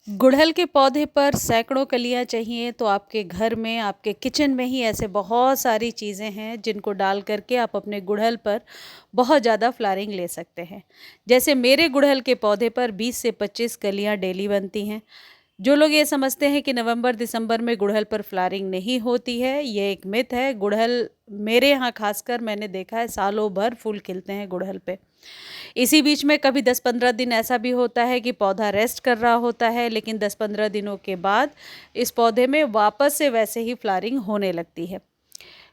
गुड़हल के पौधे पर सैकड़ों कलियां चाहिए तो आपके घर में, आपके किचन में ही ऐसे बहुत सारी चीज़ें हैं जिनको डाल करके आप अपने गुड़हल पर बहुत ज़्यादा फ्लावरिंग ले सकते हैं। जैसे मेरे गुड़हल के पौधे पर 20 से 25 कलियां डेली बनती हैं। जो लोग ये समझते हैं कि नवंबर दिसंबर में गुड़हल पर फ्लावरिंग नहीं होती है, ये एक मिथ है। गुड़हल मेरे यहाँ खासकर मैंने देखा है सालों भर फूल खिलते हैं गुड़हल पे। इसी बीच में कभी 10-15 दिन ऐसा भी होता है कि पौधा रेस्ट कर रहा होता है, लेकिन 10-15 दिनों के बाद इस पौधे में वापस से वैसे ही फ्लावरिंग होने लगती है।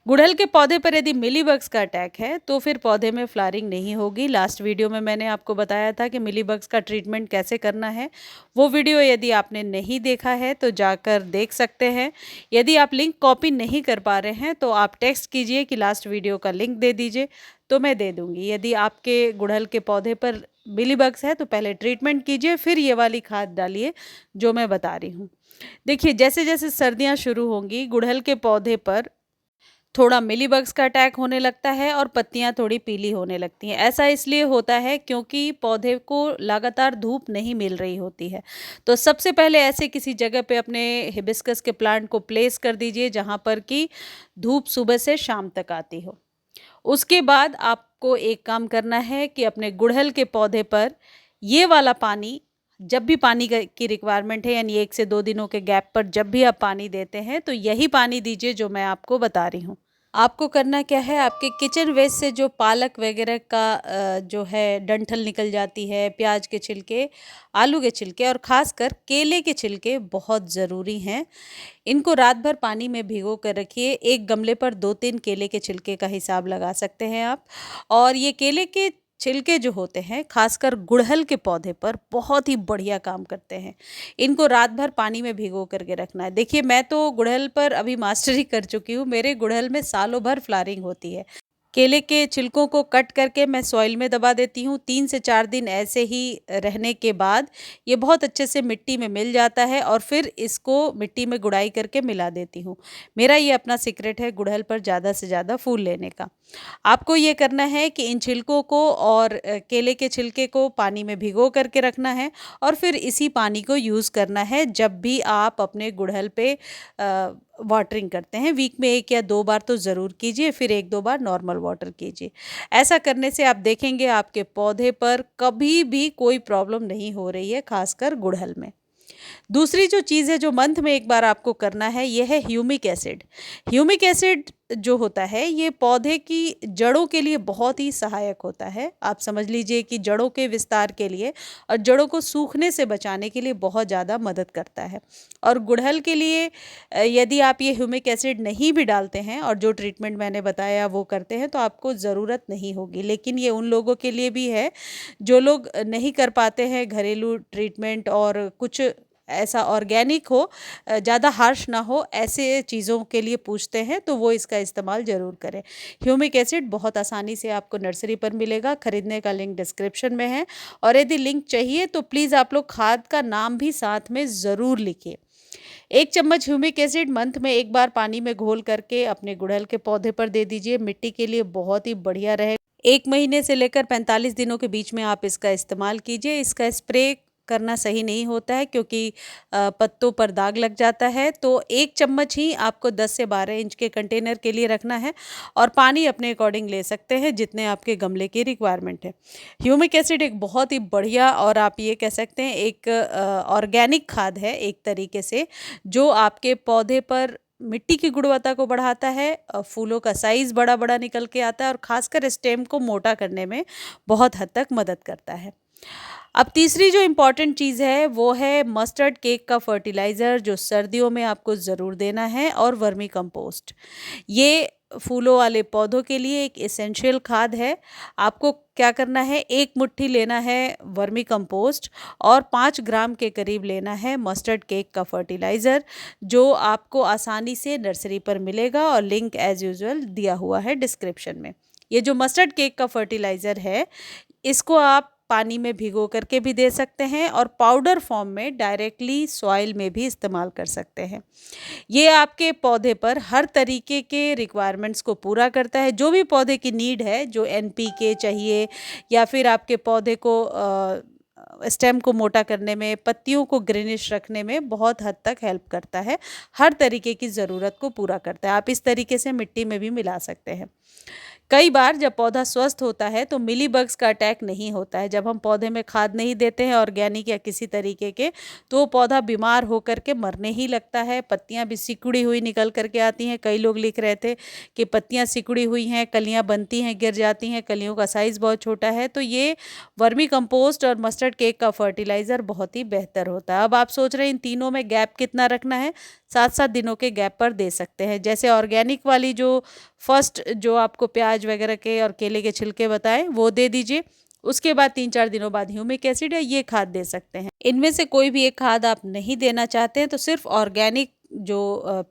गुड़हल के पौधे पर यदि मिलीबग्स का अटैक है तो फिर पौधे में फ्लावरिंग नहीं होगी। लास्ट वीडियो में मैंने आपको बताया था कि मिलीबग्स का ट्रीटमेंट कैसे करना है। वो वीडियो यदि आपने नहीं देखा है तो जाकर देख सकते हैं। यदि आप लिंक कॉपी नहीं कर पा रहे हैं तो आप टेक्स्ट कीजिए कि लास्ट वीडियो का लिंक दे दीजिए, तो मैं दे दूंगी। यदि आपके गुड़हल के पौधे पर मिलीबग्स है तो पहले ट्रीटमेंट कीजिए, फिर ये वाली खाद डालिए जो मैं बता रही हूँ। देखिए, जैसे जैसे सर्दियाँ शुरू होंगी गुड़हल के पौधे पर थोड़ा मिलीबग्स का अटैक होने लगता है और पत्तियां थोड़ी पीली होने लगती हैं। ऐसा इसलिए होता है क्योंकि पौधे को लगातार धूप नहीं मिल रही होती है। तो सबसे पहले ऐसे किसी जगह पे अपने हिबिस्कस के प्लांट को प्लेस कर दीजिए जहां पर कि धूप सुबह से शाम तक आती हो। उसके बाद आपको एक काम करना है कि अपने गुड़हल के पौधे पर ये वाला पानी, जब भी पानी की रिक्वायरमेंट है यानी 1 से 2 दिनों के गैप पर जब भी आप पानी देते हैं तो यही पानी दीजिए जो मैं आपको बता रही हूँ। आपको करना क्या है, आपके किचन वेस्ट से जो पालक वगैरह का जो है डंठल निकल जाती है, प्याज के छिलके, आलू के छिलके और ख़ासकर केले के छिलके बहुत ज़रूरी हैं। इनको रात भर पानी में भिगो कर रखिए। एक गमले पर 2-3 केले के छिलके का हिसाब लगा सकते हैं आप। और ये केले के छिलके जो होते हैं खासकर गुड़हल के पौधे पर बहुत ही बढ़िया काम करते हैं। इनको रात भर पानी में भिगो करके रखना है। देखिए, मैं तो गुड़हल पर अभी मास्टरी कर चुकी हूँ। मेरे गुड़हल में सालों भर फ्लावरिंग होती है। केले के छिलकों को कट करके मैं सॉइल में दबा देती हूँ। 3 से 4 दिन ऐसे ही रहने के बाद ये बहुत अच्छे से मिट्टी में मिल जाता है और फिर इसको मिट्टी में गुड़ाई करके मिला देती हूँ। मेरा ये अपना सीक्रेट है गुड़हल पर ज़्यादा से ज़्यादा फूल लेने का। आपको ये करना है कि इन छिलकों को और केले के छिलके को पानी में भिगो करके रखना है और फिर इसी पानी को यूज़ करना है जब भी आप अपने गुड़हल पे वाटरिंग करते हैं। वीक में 1 या 2 बार तो ज़रूर कीजिए, फिर 1-2 बार नॉर्मल वाटर कीजिए। ऐसा करने से आप देखेंगे आपके पौधे पर कभी भी कोई प्रॉब्लम नहीं हो रही है, खासकर गुड़हल में। दूसरी जो चीज़ है जो मंथ में एक बार आपको करना है ये है ह्यूमिक एसिड। ह्यूमिक एसिड जो होता है ये पौधे की जड़ों के लिए बहुत ही सहायक होता है। आप समझ लीजिए कि जड़ों के विस्तार के लिए और जड़ों को सूखने से बचाने के लिए बहुत ज़्यादा मदद करता है। और गुड़हल के लिए यदि आप ये ह्यूमिक एसिड नहीं भी डालते हैं और जो ट्रीटमेंट मैंने बताया वो करते हैं तो आपको ज़रूरत नहीं होगी। लेकिन ये उन लोगों के लिए भी है जो लोग नहीं कर पाते हैं घरेलू ट्रीटमेंट और कुछ ऐसा ऑर्गेनिक हो, ज़्यादा हार्श ना हो, ऐसे चीज़ों के लिए पूछते हैं तो वो इसका इस्तेमाल ज़रूर करें। ह्यूमिक एसिड बहुत आसानी से आपको नर्सरी पर मिलेगा। खरीदने का लिंक डिस्क्रिप्शन में है। और यदि लिंक चाहिए तो प्लीज़ आप लोग खाद का नाम भी साथ में ज़रूर लिखिए। 1 चम्मच ह्यूमिक एसिड मंथ में एक बार पानी में घोल करके अपने गुड़हल के पौधे पर दे दीजिए। मिट्टी के लिए बहुत ही बढ़िया रहेगा। 1 महीने से लेकर 45 दिनों के बीच में आप इसका इस्तेमाल कीजिए। इसका स्प्रे करना सही नहीं होता है क्योंकि पत्तों पर दाग लग जाता है। तो 1 चम्मच ही आपको 10 से 12 इंच के कंटेनर के लिए रखना है और पानी अपने अकॉर्डिंग ले सकते हैं जितने आपके गमले की रिक्वायरमेंट है। ह्यूमिक एसिड एक बहुत ही बढ़िया और आप ये कह सकते हैं एक ऑर्गेनिक खाद है एक तरीके से, जो आपके पौधे पर मिट्टी की गुणवत्ता को बढ़ाता है। फूलों का साइज़ बड़ा बड़ा निकल के आता है और खासकर स्टेम को मोटा करने में बहुत हद तक मदद करता है। अब तीसरी जो इम्पॉर्टेंट चीज़ है वो है मस्टर्ड केक का फर्टिलाइज़र जो सर्दियों में आपको ज़रूर देना है, और वर्मी कंपोस्ट। ये फूलों वाले पौधों के लिए एक एसेंशियल खाद है। आपको क्या करना है, 1 मुट्ठी लेना है वर्मी कंपोस्ट और 5 ग्राम के करीब लेना है मस्टर्ड केक का फर्टिलाइज़र, जो आपको आसानी से नर्सरी पर मिलेगा और लिंक एज़ यूजुअल दिया हुआ है डिस्क्रिप्शन में। ये जो मस्टर्ड केक का फर्टिलाइज़र है इसको आप पानी में भिगो करके भी दे सकते हैं और पाउडर फॉर्म में डायरेक्टली सॉइल में भी इस्तेमाल कर सकते हैं। ये आपके पौधे पर हर तरीके के रिक्वायरमेंट्स को पूरा करता है। जो भी पौधे की नीड है, जो एनपीके चाहिए या फिर आपके पौधे को स्टेम को मोटा करने में, पत्तियों को ग्रीनिश रखने में बहुत हद तक हेल्प करता है। हर तरीके की ज़रूरत को पूरा करता है। आप इस तरीके से मिट्टी में भी मिला सकते हैं। कई बार जब पौधा स्वस्थ होता है तो मिली बग्स का अटैक नहीं होता है। जब हम पौधे में खाद नहीं देते हैं ऑर्गेनिक या किसी तरीके के, तो वो पौधा बीमार होकर के मरने ही लगता है। पत्तियां भी सिकुड़ी हुई निकल करके आती हैं। कई लोग लिख रहे थे कि पत्तियां सिकुड़ी हुई हैं, कलियां बनती हैं, गिर जाती हैं, कलियों का साइज़ बहुत छोटा है। तो ये वर्मी कंपोस्ट और मस्टर्ड केक का फर्टिलाइज़र बहुत ही बेहतर होता है। अब आप सोच रहे हैं इन तीनों में गैप कितना रखना है? 7-7 दिनों के गैप पर दे सकते हैं। जैसे ऑर्गेनिक वाली जो फर्स्ट जो आपको प्याज वगैरह के और केले के छिलके बताएं वो दे दीजिए। उसके बाद 3-4 दिनों बाद ह्यूमिक एसिड या ये खाद दे सकते हैं। इनमें से कोई भी एक खाद आप नहीं देना चाहते हैं तो सिर्फ ऑर्गेनिक जो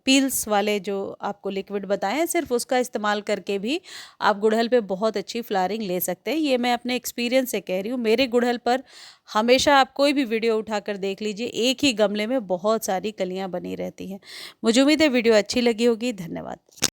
पील्स वाले जो आपको लिक्विड बताए हैं, सिर्फ उसका इस्तेमाल करके भी आप गुड़हल पे बहुत अच्छी फ्लावरिंग ले सकते हैं। ये मैं अपने एक्सपीरियंस से कह रही हूँ। मेरे गुड़हल पर हमेशा आप कोई भी वीडियो उठाकर देख लीजिए, एक ही गमले में बहुत सारी कलियां बनी रहती हैं। मुझे उम्मीद है वीडियो अच्छी लगी होगी। धन्यवाद।